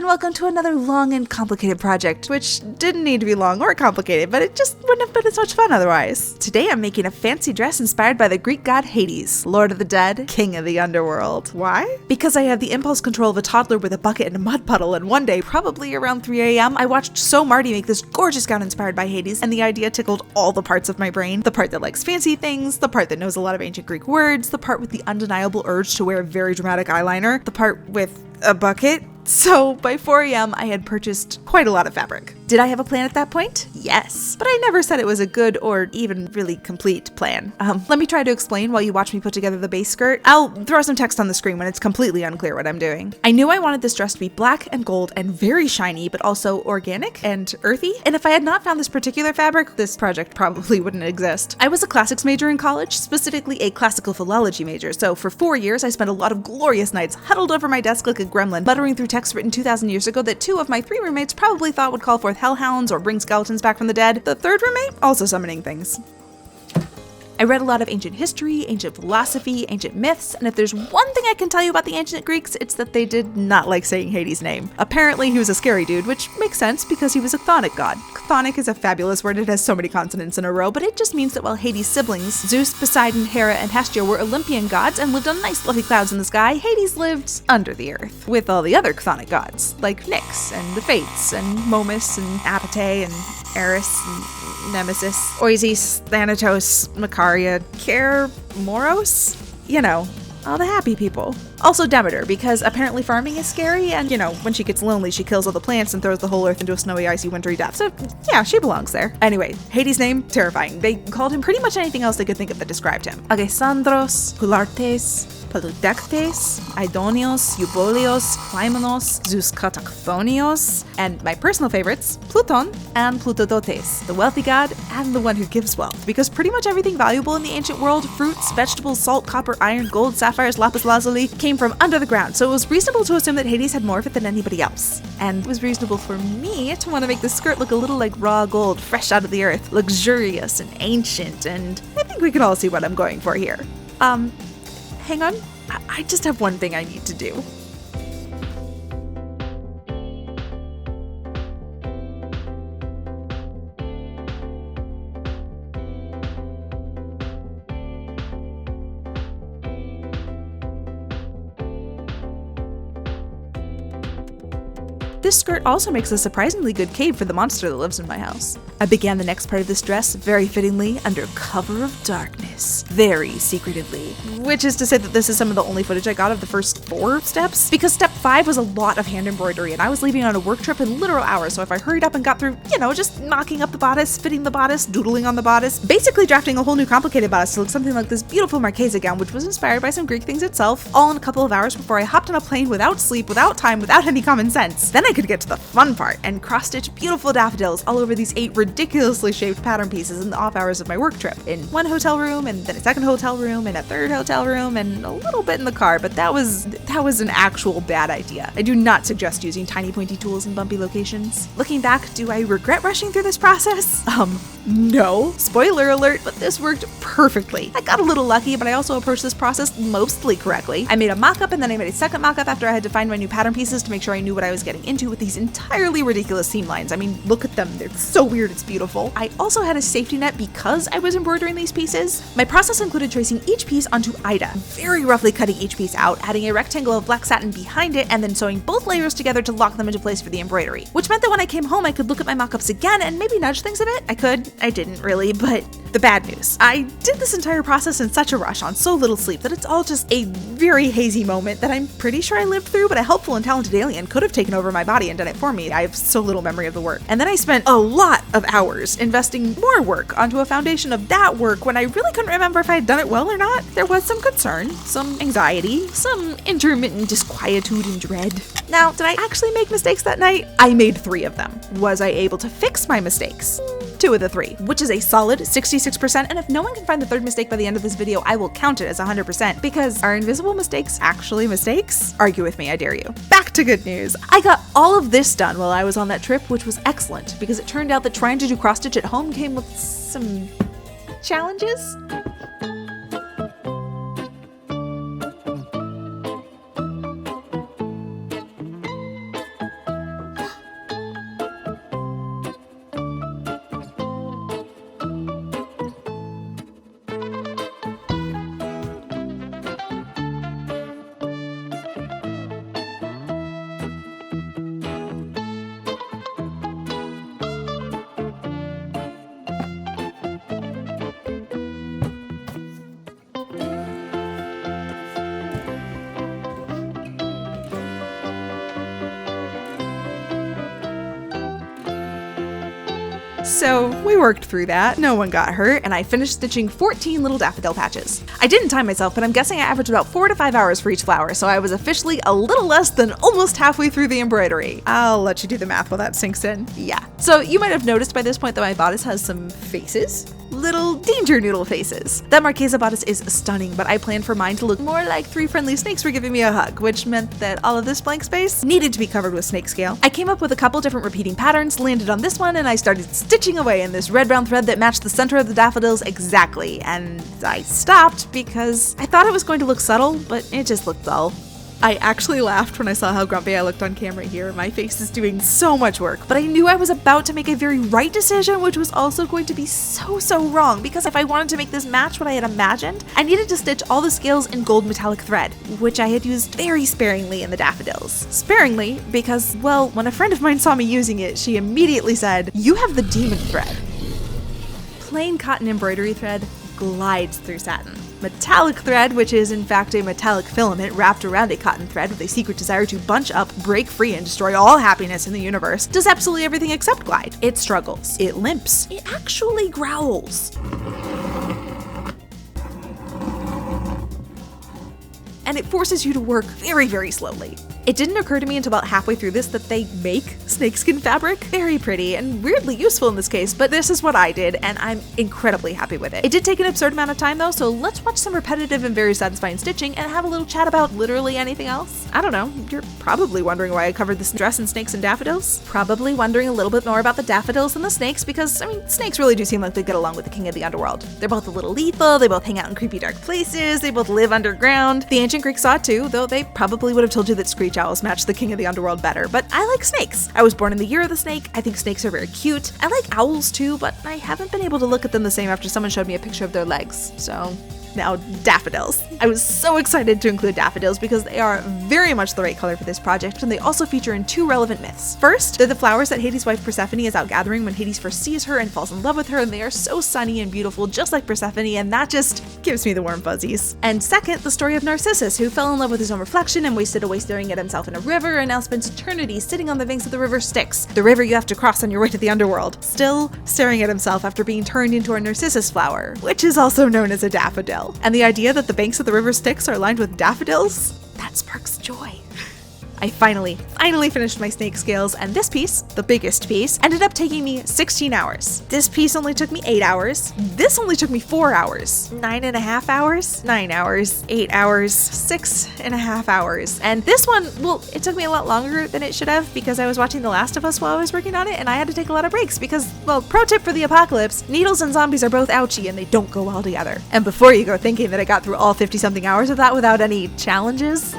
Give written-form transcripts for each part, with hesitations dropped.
and welcome to another long and complicated project, which didn't need to be long or complicated, but it just wouldn't have been as much fun otherwise. Today I'm making a fancy dress inspired by the Greek god Hades, Lord of the Dead, King of the Underworld. Why? Because I have the impulse control of a toddler with a bucket and a mud puddle, and one day, probably around 3 a.m., I watched Marty make this gorgeous gown inspired by Hades, and the idea tickled all the parts of my brain. The part that likes fancy things, the part that knows a lot of ancient Greek words, the part with the undeniable urge to wear very dramatic eyeliner, the part with a bucket. So by 4 a.m. I had purchased quite a lot of fabric. Did I have a plan at that point? Yes, but I never said it was a good or even really complete plan. Let me try to explain while you watch me put together the base skirt. I'll throw some text on the screen when it's completely unclear what I'm doing. I knew I wanted this dress to be black and gold and very shiny, but also organic and earthy. And if I had not found this particular fabric, this project probably wouldn't exist. I was a classics major in college, specifically a classical philology major. So for 4 years, I spent a lot of glorious nights huddled over my desk like a gremlin, muttering through text written 2,000 years ago that 2 of my 3 roommates probably thought would call forth hellhounds or bring skeletons back from the dead. The 3rd roommate also summoning things. I read a lot of ancient history, ancient philosophy, ancient myths, and if there's one thing I can tell you about the ancient Greeks, it's that they did not like saying Hades' name. Apparently he was a scary dude, which makes sense because he was a chthonic god. Chthonic is a fabulous word, it has so many consonants in a row, but it just means that while Hades' siblings, Zeus, Poseidon, Hera, and Hestia were Olympian gods and lived on nice fluffy clouds in the sky, Hades lived under the earth, with all the other chthonic gods, like Nyx, and the Fates, and Momus, and Apate, and Eris, and Nemesis, Oasis, Thanatos, Macaria, Moros? You know, all the happy people. Also Demeter, because apparently farming is scary, and, you know, when she gets lonely, she kills all the plants and throws the whole earth into a snowy, icy, wintry death. So, yeah, she belongs there. Anyway, Hades' name, terrifying. They called him pretty much anything else they could think of that described him. Agesandros, Pulartes, Paludectes, Aidonios, Eubolios, Clymenos, Zeus Katakhthonios, and my personal favorites, Pluton and Plutodotes, the wealthy god and the one who gives wealth. Because pretty much everything valuable in the ancient world, fruits, vegetables, salt, copper, iron, gold, sapphires, lapis lazuli, came from under the ground, so it was reasonable to assume that Hades had more of it than anybody else. And it was reasonable for me to want to make the skirt look a little like raw gold, fresh out of the earth, luxurious and ancient, and I think we can all see what I'm going for here. Hang on, I just have one thing I need to do. This skirt also makes a surprisingly good cape for the monster that lives in my house. I began the next part of this dress, very fittingly, under cover of darkness, very secretively. Which is to say that this is some of the only footage I got of the first 4 steps, because step 5 was a lot of hand embroidery, and I was leaving on a work trip in literal hours, so if I hurried up and got through, you know, just knocking up the bodice, fitting the bodice, doodling on the bodice, basically drafting a whole new complicated bodice to look something like this beautiful Marchesa gown, which was inspired by some Greek things itself, all in a couple of hours before I hopped on a plane without sleep, without time, without any common sense. Then I could get to the fun part and cross-stitch beautiful daffodils all over these 8 ridiculously shaped pattern pieces in the off hours of my work trip, in one hotel room, and then a second hotel room, and a third hotel room, and a little bit in the car, but that was an actual bad idea. I do not suggest using tiny pointy tools in bumpy locations. Looking back, do I regret rushing through this process? No. Spoiler alert, but this worked perfectly. I got a little lucky, but I also approached this process mostly correctly. I made a mock-up, and then I made a second mock-up after I had to find my new pattern pieces to make sure I knew what I was getting into with these entirely ridiculous seam lines. I mean, look at them. They're so weird, it's beautiful. I also had a safety net because I was embroidering these pieces. My process included tracing each piece onto Ida, very roughly cutting each piece out, adding a rectangle of black satin behind it, and then sewing both layers together to lock them into place for the embroidery. Which meant that when I came home, I could look at my mock-ups again and maybe nudge things a bit. I didn't really, but the bad news. I did this entire process in such a rush on so little sleep that it's all just a very hazy moment that I'm pretty sure I lived through, but a helpful and talented alien could have taken over my body and done it for me. I have so little memory of the work. And then I spent a lot of hours investing more work onto a foundation of that work when I really couldn't remember if I had done it well or not. There was some concern, some anxiety, some intermittent disquietude and dread. Now, did I actually make mistakes that night? I made 3 of them. Was I able to fix my mistakes? 2 of the 3, which is a solid 66%, and if no one can find the 3rd mistake by the end of this video, I will count it as 100%, because are invisible mistakes actually mistakes? Argue with me, I dare you. Back to good news. I got all of this done while I was on that trip, which was excellent, because it turned out that trying to do cross-stitch at home came with some challenges. So we worked through that, no one got hurt, and I finished stitching 14 little daffodil patches. I didn't time myself, but I'm guessing I averaged about 4 to 5 hours for each flower, so I was officially a little less than almost halfway through the embroidery. I'll let you do the math while that sinks in. Yeah. So you might have noticed by this point that my bodice has some faces. Little danger noodle faces. That Marquesa bodice is stunning, but I planned for mine to look more like 3 friendly snakes were giving me a hug, which meant that all of this blank space needed to be covered with snake scale. I came up with a couple different repeating patterns, landed on this one, and I started stitching away in this red brown thread that matched the center of the daffodils exactly, and I stopped because I thought it was going to look subtle, but it just looked dull. I actually laughed when I saw how grumpy I looked on camera here. My face is doing so much work, but I knew I was about to make a very right decision, which was also going to be so wrong, because if I wanted to make this match what I had imagined, I needed to stitch all the scales in gold metallic thread, which I had used very sparingly in the daffodils. Sparingly because, well, when a friend of mine saw me using it, she immediately said, "You have the demon thread." Plain cotton embroidery thread glides through satin. Metallic thread, which is in fact a metallic filament wrapped around a cotton thread with a secret desire to bunch up, break free, and destroy all happiness in the universe, does absolutely everything except glide. It struggles. It limps. It actually growls. And it forces you to work very slowly. It didn't occur to me until about halfway through this that they make snakeskin fabric. Very pretty and weirdly useful in this case, but this is what I did, and I'm incredibly happy with it. It did take an absurd amount of time though, so let's watch some repetitive and very satisfying stitching and have a little chat about literally anything else. I don't know, you're probably wondering why I covered this dress in snakes and daffodils. Probably wondering a little bit more about the daffodils than the snakes because, I mean, snakes really do seem like they get along with the king of the underworld. They're both a little lethal, they both hang out in creepy dark places, they both live underground. The ancient Greeks saw it too, though they probably would have told you that screech owls match the king of the underworld better, but I like snakes. I was born in the year of the snake. I think snakes are very cute. I like owls too, but I haven't been able to look at them the same after someone showed me a picture of their legs, so now daffodils. I was so excited to include daffodils because they are very much the right color for this project, and they also feature in 2 relevant myths. First, they're the flowers that Hades' wife Persephone is out gathering when Hades first sees her and falls in love with her, and they are so sunny and beautiful just like Persephone, and that just gives me the warm fuzzies. And second, the story of Narcissus, who fell in love with his own reflection and wasted away staring at himself in a river and now spends eternity sitting on the banks of the river Styx, the river you have to cross on your way to the underworld, still staring at himself after being turned into a narcissus flower, which is also known as a daffodil. And the idea that the banks of the river Styx are lined with daffodils? That sparks joy. I finally finished my snake scales, and this piece, the biggest piece, ended up taking me 16 hours. This piece only took me 8 hours. This only took me 4 hours. 9.5 hours? 9 hours. 8 hours. 6.5 hours. And this one, well, it took me a lot longer than it should have because I was watching The Last of Us while I was working on it, and I had to take a lot of breaks because, well, pro tip for the apocalypse, needles and zombies are both ouchy and they don't go well together. And before you go thinking that I got through all 50-something hours of that without any challenges,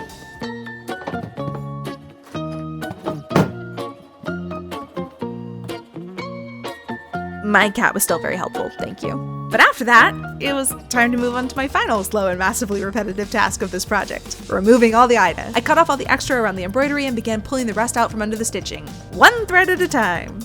my cat was still very helpful, thank you. But after that, it was time to move on to my final slow and massively repetitive task of this project, removing all the eye. I cut off all the extra around the embroidery and began pulling the rest out from under the stitching, 1 thread at a time.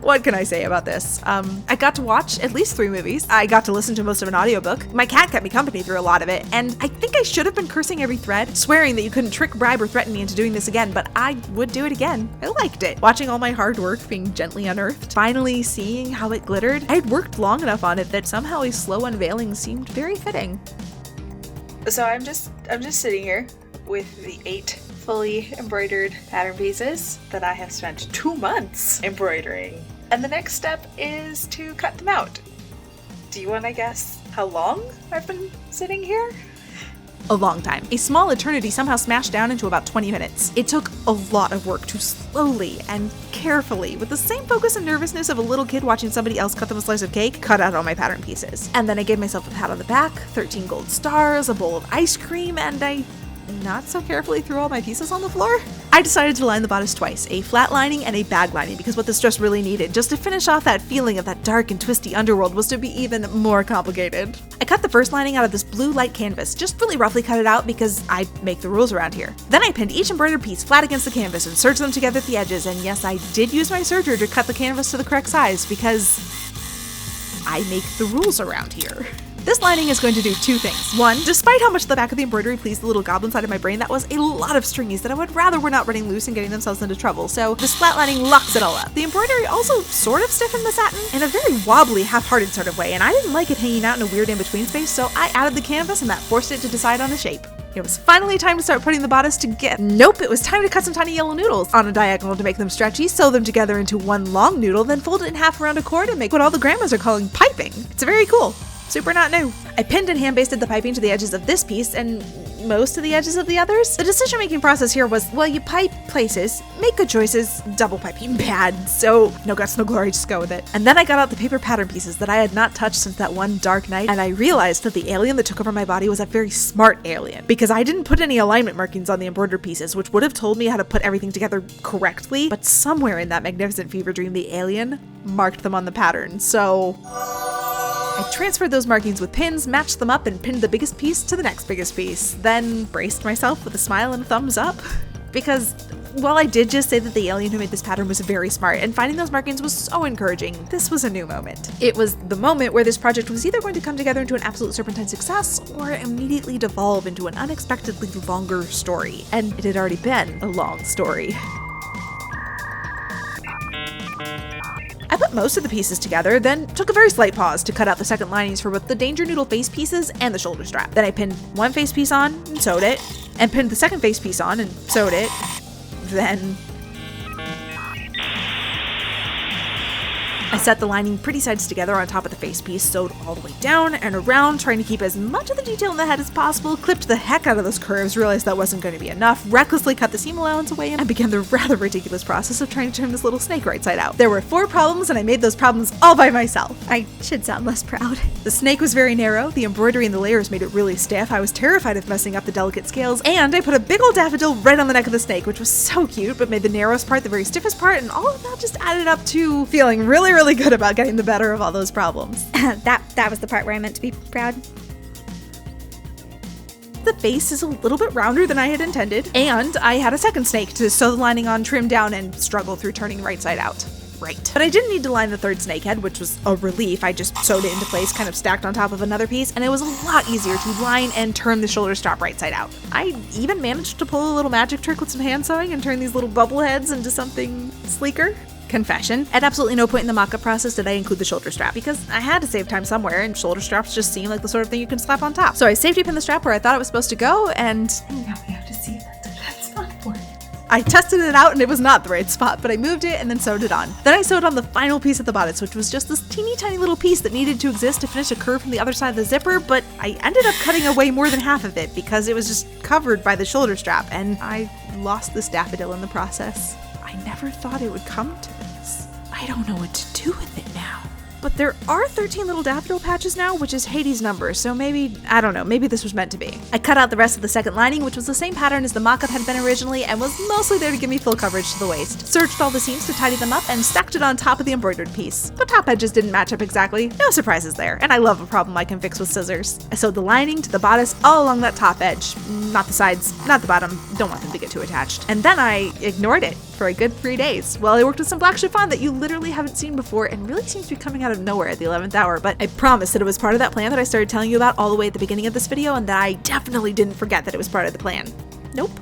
What can I say about this? I got to watch at least 3 movies. I got to listen to most of an audiobook. My cat kept me company through a lot of it, and I think I should have been cursing every thread, swearing that you couldn't trick, bribe, or threaten me into doing this again, but I would do it again. I liked it. Watching all my hard work being gently unearthed, finally seeing how it glittered. I had worked long enough on it that somehow a slow unveiling seemed very fitting. So I'm just sitting here with the 8 fully embroidered pattern pieces that I have spent 2 months embroidering. And the next step is to cut them out. Do you want to guess how long I've been sitting here? A long time. A small eternity somehow smashed down into about 20 minutes. It took a lot of work to slowly and carefully, with the same focus and nervousness of a little kid watching somebody else cut them a slice of cake, cut out all my pattern pieces. And then I gave myself a pat on the back, 13 gold stars, a bowl of ice cream, and I not so carefully threw all my pieces on the floor. I decided to line the bodice twice, a flat lining and a bag lining, because what this dress really needed, just to finish off that feeling of that dark and twisty underworld, was to be even more complicated. I cut the first lining out of this blue light canvas, just really roughly cut it out because I make the rules around here. Then I pinned each embroidered piece flat against the canvas and serged them together at the edges, and yes, I did use my serger to cut the canvas to the correct size because I make the rules around here. This lining is going to do two things. One, despite how much the back of the embroidery pleased the little goblin side of my brain, that was a lot of stringies that I would rather were not running loose and getting themselves into trouble, so this flat lining locks it all up. The embroidery also sort of stiffened the satin in a very wobbly, half-hearted sort of way, and I didn't like it hanging out in a weird in-between space, so I added the canvas and that forced it to decide on a shape. It was finally time to start putting the bodice together. Nope, it was time to cut some tiny yellow noodles on a diagonal to make them stretchy, sew them together into one long noodle, then fold it in half around a cord and make what all the grandmas are calling piping. It's very cool. Super not new. I pinned and hand-basted the piping to the edges of this piece and most of the edges of the others. The decision-making process here was, well, you pipe places, make good choices, double piping bad, so no guts, no glory, just go with it. And then I got out the paper pattern pieces that I had not touched since that one dark night, and I realized that the alien that took over my body was a very smart alien, because I didn't put any alignment markings on the embroidered pieces, which would have told me how to put everything together correctly, but somewhere in that magnificent fever dream, the alien marked them on the pattern, so I transferred those markings with pins, matched them up, and pinned the biggest piece to the next biggest piece, then braced myself with a smile and a thumbs up. Because, well, I did just say that the alien who made this pattern was very smart, and finding those markings was so encouraging. This was a new moment. It was the moment where this project was either going to come together into an absolute serpentine success, or immediately devolve into an unexpectedly longer story. And it had already been a long story. I put most of the pieces together, then took a very slight pause to cut out the second linings for both the Danger Noodle face pieces and the shoulder strap. Then I pinned one face piece on and sewed it, and pinned the second face piece on and sewed it. Then I set the lining pretty sides together on top of the face piece, sewed all the way down and around, trying to keep as much of the detail in the head as possible, clipped the heck out of those curves, realized that wasn't going to be enough, recklessly cut the seam allowance away, and began the rather ridiculous process of trying to turn this little snake right side out. There were 4 problems, and I made those problems all by myself. I should sound less proud. The snake was very narrow, the embroidery in the layers made it really stiff, I was terrified of messing up the delicate scales, and I put a big old daffodil right on the neck of the snake, which was so cute, but made the narrowest part the very stiffest part, and all of that just added up to feeling really good about getting the better of all those problems. That was the part where I meant to be proud. The face is a little bit rounder than I had intended, and I had a second snake to sew the lining on, trim down, and struggle through turning right side out. Right. But I didn't need to line the third snake head, which was a relief. I just sewed it into place, kind of stacked on top of another piece, and it was a lot easier to line and turn the shoulder strap right side out. I even managed to pull a little magic trick with some hand sewing and turn these little bubble heads into something sleeker. Confession, at absolutely no point in the mock-up process did I include the shoulder strap, because I had to save time somewhere, and shoulder straps just seem like the sort of thing you can slap on top. So I safety pinned the strap where I thought it was supposed to go, and now we have to see if that's a good spot for it. I tested it out and it was not the right spot, but I moved it and then sewed it on. Then I sewed on the final piece of the bodice, which was just this teeny tiny little piece that needed to exist to finish a curve from the other side of the zipper, but I ended up cutting away more than half of it because it was just covered by the shoulder strap, and I lost this daffodil in the process. I never thought it would come to this. I don't know what to do with it now. But there are 13 little daffodil patches now, which is Hades' number, so maybe, I don't know, maybe this was meant to be. I cut out the rest of the second lining, which was the same pattern as the mock-up had been originally, and was mostly there to give me full coverage to the waist. Serged all the seams to tidy them up, and stacked it on top of the embroidered piece. The top edges didn't match up exactly, no surprises there, and I love a problem I can fix with scissors. I sewed the lining to the bodice all along that top edge, not the sides, not the bottom, don't want them to get too attached. And then I ignored it for a good 3 days, while I worked with some black chiffon that you literally haven't seen before and really seems to be coming out of nowhere at the 11th hour, but I promise that it was part of that plan that I started telling you about all the way at the beginning of this video, and that I definitely didn't forget that it was part of the plan. Nope.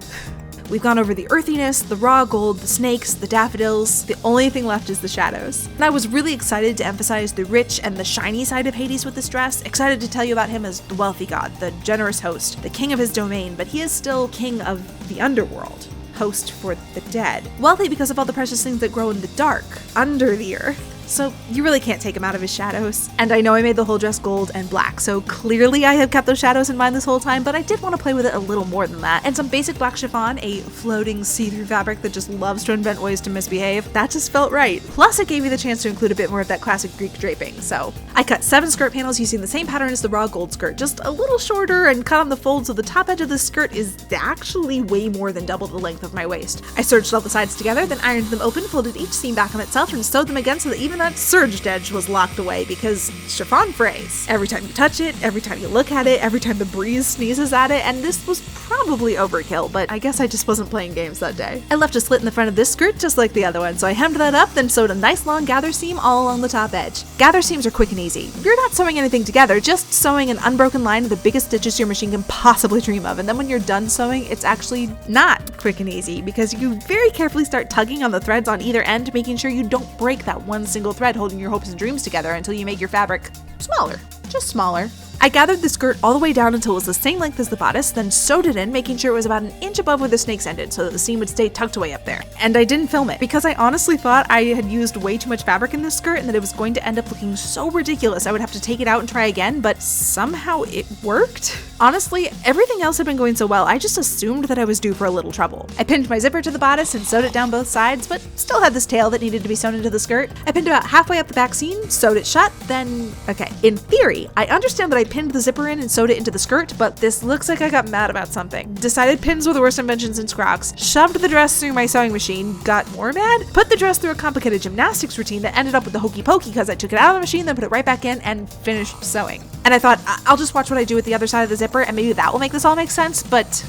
We've gone over the earthiness, the raw gold, the snakes, the daffodils. The only thing left is the shadows. And I was really excited to emphasize the rich and the shiny side of Hades with this dress, excited to tell you about him as the wealthy god, the generous host, the king of his domain, but he is still king of the Underworld. Host for the dead. Wealthy because of all the precious things that grow in the dark, under the earth. So you really can't take him out of his shadows. And I know I made the whole dress gold and black, so clearly I have kept those shadows in mind this whole time, but I did want to play with it a little more than that. And some basic black chiffon, a floating see-through fabric that just loves to invent ways to misbehave, that just felt right. Plus it gave me the chance to include a bit more of that classic Greek draping, so I cut 7 skirt panels using the same pattern as the raw gold skirt, just a little shorter and cut on the fold so the top edge of the skirt is actually way more than double the length of my waist. I serged all the sides together, then ironed them open, folded each seam back on itself, and sewed them again so that even even that serged edge was locked away because chiffon frays. Every time you touch it, every time you look at it, every time the breeze sneezes at it, and this was probably overkill, but I guess I just wasn't playing games that day. I left a slit in the front of this skirt just like the other one, so I hemmed that up, then sewed a nice long gather seam all along the top edge. Gather seams are quick and easy. You're not sewing anything together, just sewing an unbroken line of the biggest stitches your machine can possibly dream of, and then when you're done sewing, it's actually not quick and easy because you very carefully start tugging on the threads on either end, making sure you don't break that one single thread holding your hopes and dreams together until you make your fabric smaller, just smaller. I gathered the skirt all the way down until it was the same length as the bodice, then sewed it in, making sure it was about an inch above where the snakes ended so that the seam would stay tucked away up there. And I didn't film it because I honestly thought I had used way too much fabric in this skirt and that it was going to end up looking so ridiculous I would have to take it out and try again, but somehow it worked. Honestly, everything else had been going so well, I just assumed that I was due for a little trouble. I pinned my zipper to the bodice and sewed it down both sides, but still had this tail that needed to be sewn into the skirt. I pinned about halfway up the back seam, sewed it shut, then... Okay, in theory, I understand that I pinned the zipper in and sewed it into the skirt, but this looks like I got mad about something. Decided pins were the worst inventions in Scrox, shoved the dress through my sewing machine, got more mad, put the dress through a complicated gymnastics routine that ended up with the hokey pokey because I took it out of the machine, then put it right back in and finished sewing. And I thought, I'll just watch what I do with the other side of the zipper and maybe that will make this all make sense, but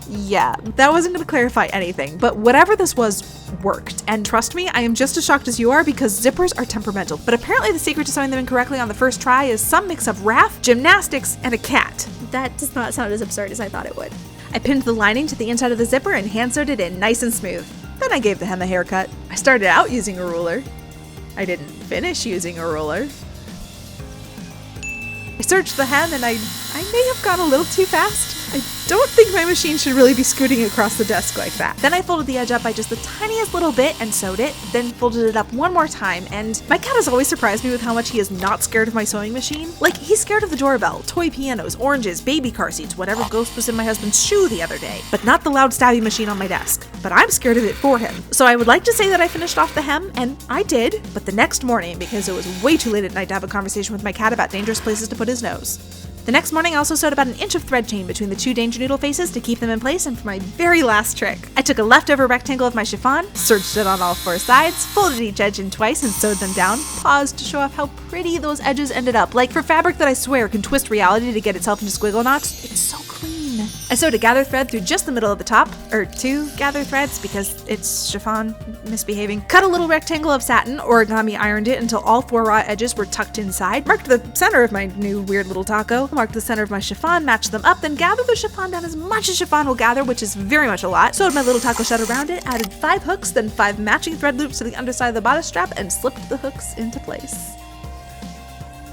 yeah, that wasn't going to clarify anything, but whatever this was worked. And trust me, I am just as shocked as you are because zippers are temperamental, but apparently the secret to sewing them in correctly on the first try is some mix of wrath, gymnastics, and a cat. That does not sound as absurd as I thought it would. I pinned the lining to the inside of the zipper and hand sewed it in nice and smooth. Then I gave the hem a haircut. I started out using a ruler. I didn't finish using a ruler. I searched the hem and I may have gone a little too fast. I don't think my machine should really be scooting across the desk like that. Then I folded the edge up by just the tiniest little bit and sewed it, then folded it up one more time, and my cat has always surprised me with how much he is not scared of my sewing machine. Like, he's scared of the doorbell, toy pianos, oranges, baby car seats, whatever ghost was in my husband's shoe the other day, but not the loud stabby machine on my desk. But I'm scared of it for him. So I would like to say that I finished off the hem, and I did, but the next morning, because it was way too late at night to have a conversation with my cat about dangerous places to put his nose. The next morning I also sewed about an inch of thread chain between the two danger noodle faces to keep them in place, and for my very last trick, I took a leftover rectangle of my chiffon, serged it on all four sides, folded each edge in twice and sewed them down, paused to show off how pretty those edges ended up. Like, for fabric that I swear can twist reality to get itself into squiggle knots, it's so clean. I sewed a gather thread through just the middle of the top, or two gather threads because it's chiffon, misbehaving. Cut a little rectangle of satin, origami ironed it until all four raw edges were tucked inside, marked the center of my new weird little taco, marked the center of my chiffon, matched them up, then gathered the chiffon down as much as chiffon will gather, which is very much a lot, sewed my little taco shut around it, added 5 hooks, then 5 matching thread loops to the underside of the bodice strap, and slipped the hooks into place.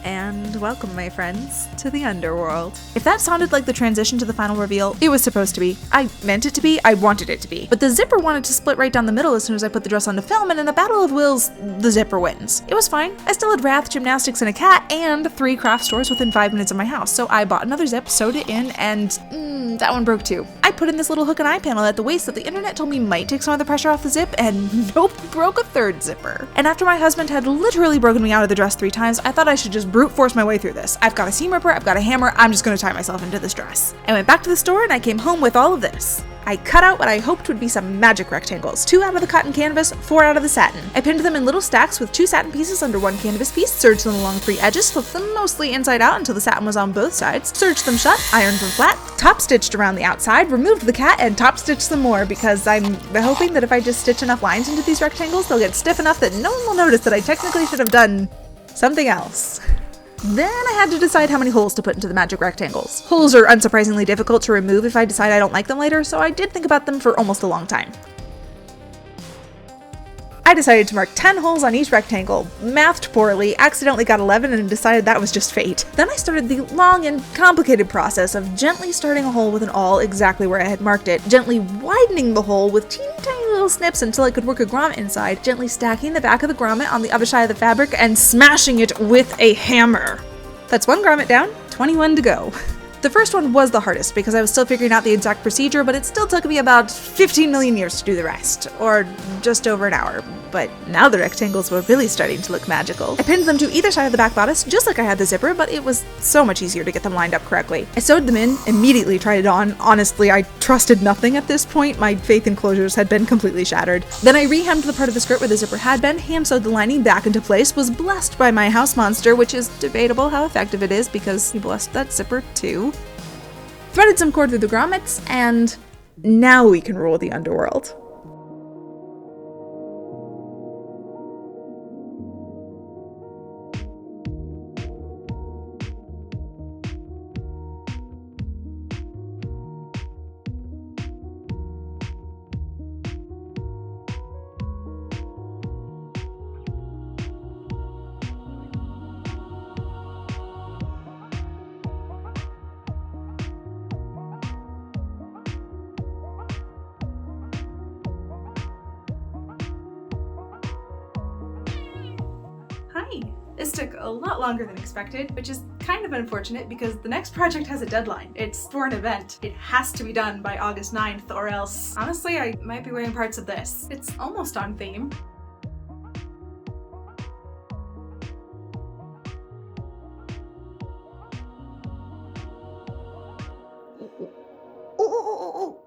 And welcome, my friends, to the Underworld. If that sounded like the transition to the final reveal, it was supposed to be. I meant it to be, I wanted it to be. But the zipper wanted to split right down the middle as soon as I put the dress onto film, and in a battle of wills, the zipper wins. It was fine. I still had wrath, gymnastics, and a cat, and 3 craft stores within 5 minutes of my house, so I bought another zip, sewed it in, and that one broke too. I put in this little hook and eye panel at the waist that the internet told me might take some of the pressure off the zip, and nope, broke a 3rd zipper. And after my husband had literally broken me out of the dress 3 times, I thought I should just brute force my way through this. I've got a seam ripper, I've got a hammer, I'm just gonna tie myself into this dress. I went back to the store and I came home with all of this. I cut out what I hoped would be some magic rectangles, 2 out of the cotton canvas, 4 out of the satin. I pinned them in little stacks with 2 satin pieces under 1 canvas piece, serged them along 3 edges, flipped them mostly inside out until the satin was on both sides, serged them shut, ironed them flat, top stitched around the outside, removed the cat, and top stitched some more because I'm hoping that if I just stitch enough lines into these rectangles, they'll get stiff enough that no one will notice that I technically should have done something else. Then I had to decide how many holes to put into the magic rectangles. Holes are unsurprisingly difficult to remove if I decide I don't like them later, so I did think about them for almost a long time. I decided to mark 10 holes on each rectangle, mathed poorly, accidentally got 11, and decided that was just fate. Then I started the long and complicated process of gently starting a hole with an awl exactly where I had marked it, gently widening the hole with teeny tiny little snips until I could work a grommet inside, gently stacking the back of the grommet on the other side of the fabric, and smashing it with a hammer. That's 1 grommet down, 21 to go. The first one was the hardest because I was still figuring out the exact procedure, but it still took me about 15 million years to do the rest, or just over an hour. But now the rectangles were really starting to look magical. I pinned them to either side of the back bodice, just like I had the zipper, but it was so much easier to get them lined up correctly. I sewed them in, immediately tried it on. Honestly, I trusted nothing at this point. My faith in closures had been completely shattered. Then I rehemmed the part of the skirt where the zipper had been, hand-sewed the lining back into place, was blessed by my house monster, which is debatable how effective it is because he blessed that zipper too. Threaded some cord through the grommets, and now we can rule the underworld. Hi! This took a lot longer than expected, which is kind of unfortunate because the next project has a deadline. It's for an event. It has to be done by August 9th or else, honestly, I might be wearing parts of this. It's almost on theme. Oh,